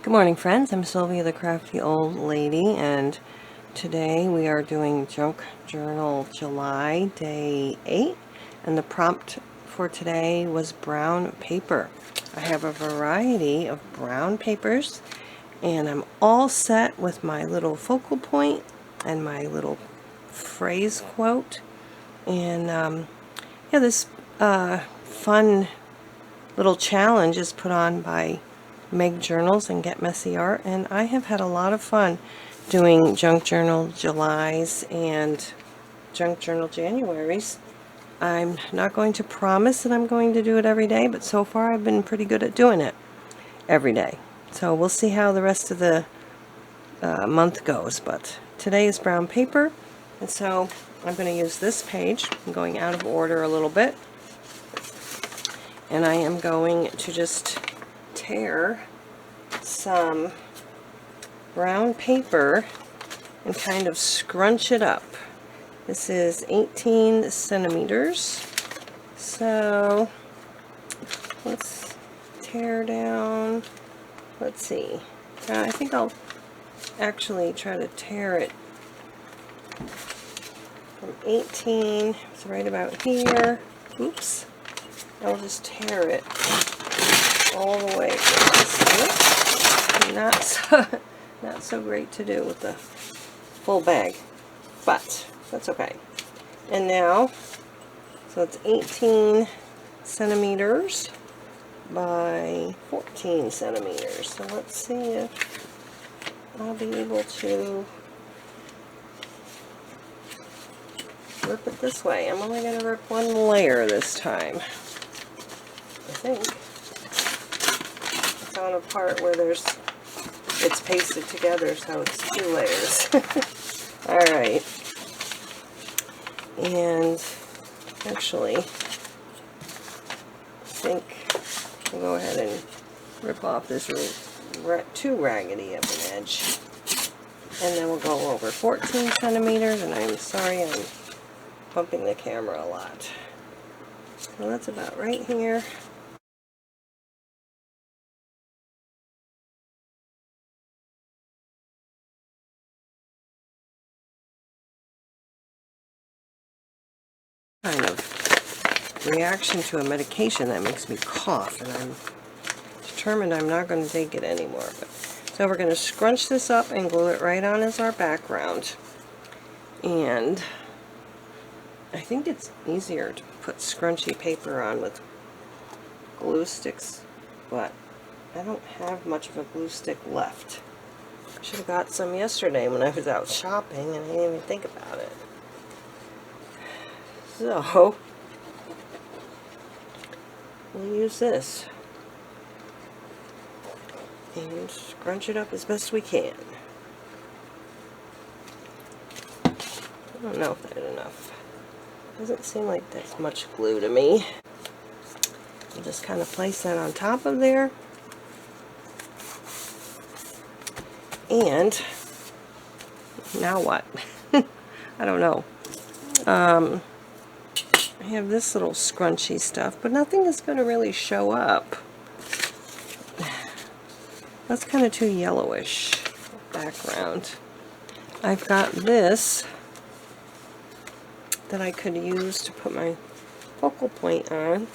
Good morning, friends. I'm Sylvia, the crafty old lady, and today we are doing Junk Journal July, day 8, and the prompt for today was brown paper. I have a variety of brown papers, and I'm all set with my little focal point and my little phrase quote, and yeah, this fun little challenge is put on by Make Journals and Get Messy Art, and I have had a lot of fun doing Junk Journal Julys and Junk Journal Januaries. I'm not going to promise that I'm going to do it every day, but so far I've been pretty good at doing it every day. So we'll see how the rest of the month goes, but today is brown paper, and so I'm going to use this page. I'm going out of order a little bit, and I am going to just tear some brown paper and kind of scrunch it up. This is 18 centimeters, so let's tear down, let's see, I think I'll actually try to tear it from 18, it's right about here, oops, I'll just tear it all the way across. Not so great to do with the full bag, but that's okay. And now, so it's 18 centimeters by 14 centimeters. So let's see if I'll be able to rip it this way. I'm only going to rip one layer this time, I think. It's on a part where it's pasted together, so it's 2 layers. Alright. And actually, I think I'll go ahead and rip off this too raggedy of an edge. And then we'll go over 14 centimeters, and I'm sorry I'm bumping the camera a lot. So that's about right here. Kind of reaction to a medication that makes me cough, and I'm determined I'm not going to take it anymore. So we're going to scrunch this up and glue it right on as our background. And I think it's easier to put scrunchy paper on with glue sticks, but I don't have much of a glue stick left. I should have got some yesterday when I was out shopping, and I didn't even think about it. So, we'll use this and scrunch it up as best we can. I don't know if that's enough. Doesn't seem like there's much glue to me. I'll just kind of place that on top of there. And now what? I don't know. I have this little scrunchy stuff, but nothing is going to really show up. That's kind of too yellowish background. I've got this that I could use to put my focal point on.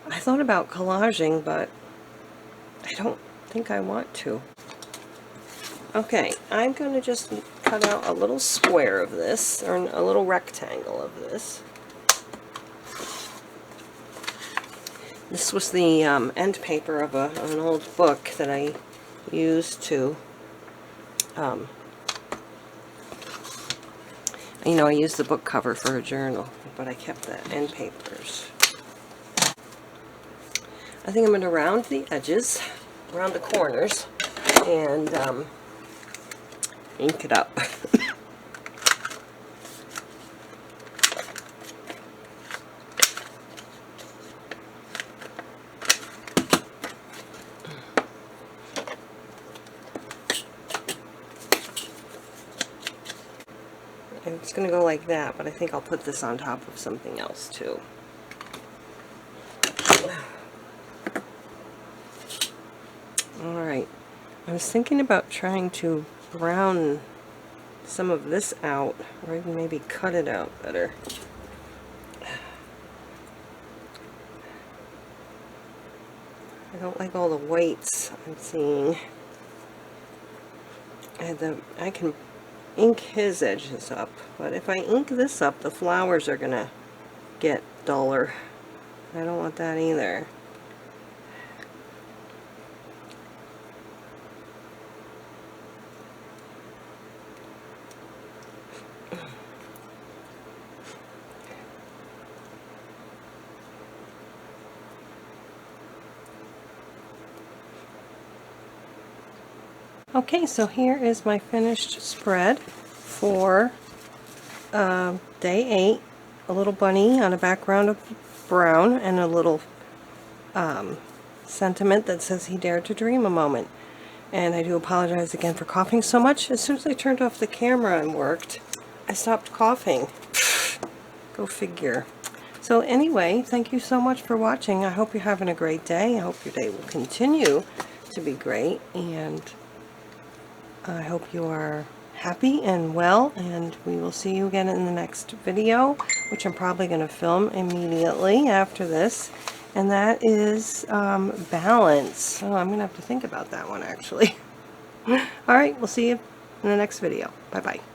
I thought about collaging, but I don't think I want to. Okay, I'm going to just cut out a little square of this, or a little rectangle of this. This was the end paper of an old book that I used to, you know, I used the book cover for a journal, but I kept the end papers. I think I'm going to round the edges, round the corners, and ink it up. It's going to go like that, but I think I'll put this on top of something else too. I was thinking about trying to brown some of this out, or even maybe cut it out better. I don't like all the whites I'm seeing. I can ink his edges up, but if I ink this up, the flowers are gonna get duller. I don't want that either. Okay, so here is my finished spread for day 8. A little bunny on a background of brown and a little sentiment that says he dared to dream a moment. And I do apologize again for coughing so much. As soon as I turned off the camera and worked, I stopped coughing. Go figure. So anyway, thank you so much for watching. I hope you're having a great day. I hope your day will continue to be great, and I hope you are happy and well, and we will see you again in the next video, which I'm probably going to film immediately after this, and that is balance. Oh, I'm going to have to think about that one, actually. Alright, we'll see you in the next video. Bye-bye.